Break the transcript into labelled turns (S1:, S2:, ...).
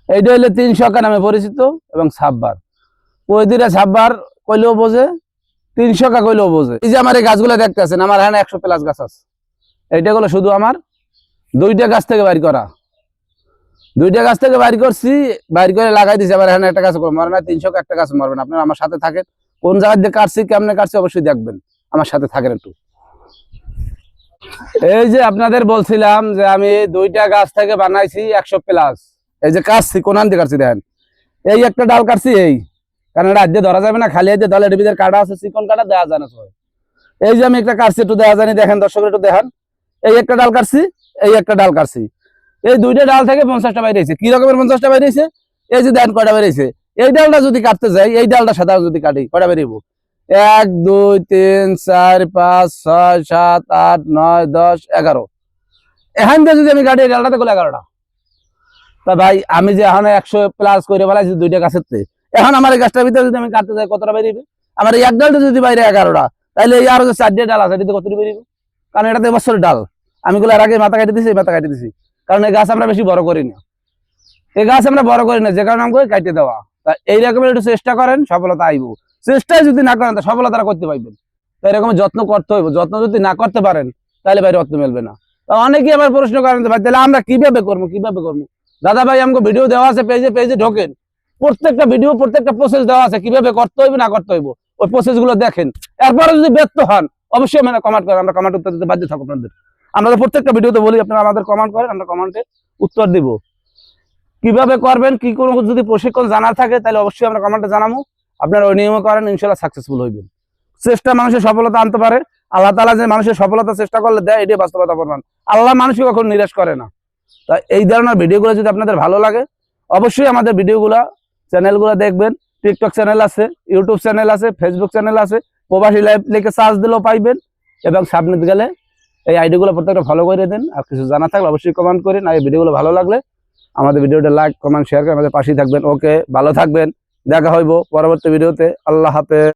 S1: এইটা হইলে 300 নামে পরিচিত এবং সাববার। ওই দুইটা সাববার কইলেও বোঝে, 300 কইলেও বোঝে। এই যে আমার এই গাছগুলো দেখতে আছেন, আমার এখানে 100+ গাছ আছে। এইটা গুলো শুধু আমার 2টা গাছ থেকে বাইর করা, 2টা গাছ থেকে বাইর করছি, বাইর করে লাগাই দিছি। আবার এখানে একটা গাছ মরে না, 300 একটা গাছ মরবে না। আপনারা আমার সাথে থাকেন, কোন জায়গা দিয়ে কাটছি কেমনে কাটছি অবশ্যই দেখবেন, আমার সাথে থাকেন একটু। এই যে আপনাদের বলছিলাম যে আমি 2টা গাছ থেকে বানাইছি 100+। এই যে কাটছি, কোন দিয়ে কাটছি দেখেন, এই একটা ডাল কাটছি, এই কারণ এটা আজকে ধরা যাবে না, খালি এই যে দলের ভিতরে কাটা আছে, চিকন কাটা দেওয়া যায় না সবাই। এই যে আমি একটা কাটছি, একটু দেওয়া জানি, দেখেন দর্শকের একটু দেখান। এই একটা ডাল কাটছি, এই একটা ডাল কাটছি, এই 2টা ডাল থেকে 50টা বাইরেছে। কি রকমের 50টা বাইরেছে? এই যে দেখেন কয়টা বেরিয়েছে। এই ডালটা যদি কাটতে যাই, এই ডালটা সাদা যদি কাটি কয়টা বেরিয়েব? 1 2 3 4 5 6 7 8 9 10 11। এখান থেকে যদি আমি কাটি এই ডালটাতে গেলে 11টা। তা ভাই আমি যে এখন 100+ করে ফেলাইছি 2টা গাছের, এখন আমার এই গাছটার ভিতরে যদি আমি কাটতে যাই কতটা বেরিয়ে? আমার এই এক ডালটা যদি বাইরে 11টা, তাহলে এই আরো যে 4টা ডাল আছে এটাতে কতটা বেরিয়ে? কারণ এটাতে বছরের ডাল, আমি গুলো এর আগে মাথা কাটি দিছি, মাথা কাটি দিছি। কারণ এই গাছ আমরা বেশি বড় করি না, এই গাছ আমরা বড় করি না, যে কারণে আমাকে কাটিয়ে দেওয়া। তা এইরকমের একটু চেষ্টা করেন, সফলতা আইব। চেষ্টায় যদি না করেন তা সফলতা করতে পারবেন। তো এরকম যত্ন করতে হইব, যত্ন যদি না করতে পারেন তাহলে ভাই রত্ন মিলবে না। অনেকেই আবার প্রশ্ন করেন ভাই তাহলে আমরা কিভাবে করবো, কিভাবে করবো? দাদা ভাই আমাকে ভিডিও দেওয়া আছে, পেজে পেজে ঢোকেন, প্রত্যেকটা ভিডিও প্রত্যেকটা প্রসেস দেওয়া আছে, কিভাবে করতে হইবে না করতে হইব, ওই প্রসেস গুলো দেখেন। এরপরে যদি ব্যর্থ হন অবশ্যই মানে কমেন্ট করেন, আমরা কমেন্ট উত্তর দিতে বাধ্য থাকবো আপনাদের। আমরা প্রত্যেকটা ভিডিওতে বলি আপনারা আমাদের কমেন্ট করেন, আমরা কমেন্টে উত্তর দিব। কিভাবে করবেন, কি কোনো যদি প্রশিক্ষণ জানার থাকে তাহলে অবশ্যই আমরা কমেন্টে জানাবো। আপনারা ওই নিয়মে করেন, ইনশাল্লাহ সাকসেসফুল হইবেন। চেষ্টা মানুষের সফলতা আনতে পারে। আল্লাহ তাআলা যে মানুষের সফলতা চেষ্টা করলে দেয়, এটাই বাস্তবতা প্রমাণ। আল্লাহ মানুষকে কখনো নিরাশ করে না। তা এই ধরনের ভিডিওগুলো যদি আপনাদের ভালো লাগে অবশ্যই আমাদের ভিডিওগুলো চ্যানেলগুলো দেখবেন। টিকটক চ্যানেল আছে, ইউটিউব চ্যানেল আছে, ফেসবুক চ্যানেল আছে, প্রবাসী লাইভ লিখে সার্চ দিলেও পাইবেন। এবং সামনে গেলে এই আইডিগুলো প্রত্যেকটা ফলো করে দেন। আর কিছু জানা থাকলে অবশ্যই কমেন্ট করেন। আর এই ভিডিওগুলো ভালো লাগলে আমাদের ভিডিওটা লাইক কমেন্ট শেয়ার করে আমাদের পাশেই থাকবেন। ওকে, ভালো থাকবেন, দেখা হইব পরবর্তী ভিডিওতে। আল্লাহ হাফেজ।